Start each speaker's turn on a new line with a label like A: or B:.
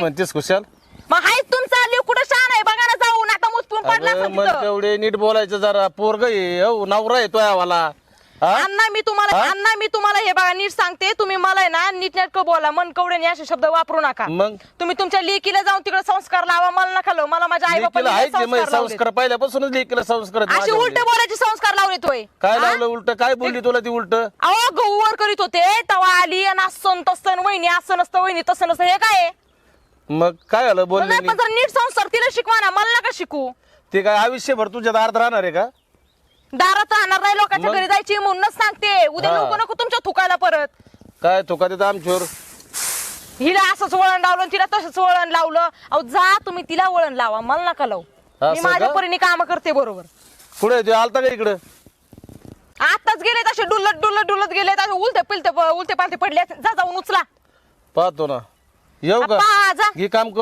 A: म्हणतेस कुशाल?
B: मग हाय तुमचा लिव कुठं शान आहे बघा ना जाऊन आता मुतपून पडला
A: अगं
B: असेल
A: मग
B: तिथं.
A: तेवढे नीट बोलायचं जरा. पोरग आहे नवरा आहे तो यावाला.
B: अण्णा मी तुम्हाला हे बघा नीट सांगते. तुम्ही मला आहे ना नीट नेटकं बोला. मन कवडे असे शब्द वापरू नका.
A: मग
B: तुम्ही तुमच्या लेकीला जाऊन तिकडे संस्कार लावा. मला नका लावू. मला माझ्या आई
A: लेकीला आहे की मग
B: बाबा
A: संस्कार पहिल्यापासूनच लेकीला संस्कार आहेत
B: अशी
A: माझ्यावर.
B: उलट बोलायचे संस्कार लावले तोय.
A: काय लावलं उलट? काय बोलली तुला ती उलट?
B: अहो गहूवर करीत होते तवा आली आणि असं तसं वहिनी असं नसतं वहिनी तसं नसतं हे काय आहे?
A: मग काय झालं बोलले?
B: नाही पण जरा नीट संस्कार तिला शिकवा ना. मला नका शिकू.
A: ते काय आयुष्यभर तुझ्या दारात राहणार आहे का?
B: दारात राहणार नाही लोकांच्या
A: मग?
B: घरी जायची म्हणूनच सांगते. उद्या
A: हा.
B: नको नको तुमच्या थुकायला परत.
A: काय तुका देत आमच्यावर?
B: हिला असंच वळण लावलं आणि तिला तसंच वळण लावलं. अहो जा तुम्ही तिला वळण लावा. मला नका लावू. मी
A: असं
B: माझ्या
A: का?
B: परीने काम करते बरोबर.
A: कुठे ते आलता का इकडं?
B: आताच गेले तसे डुलत गेले उलटे पालते पडले. जा जाऊन उचला.
A: पाहतो ना. येऊ का?
B: पहा, जा.
A: हे काम कर.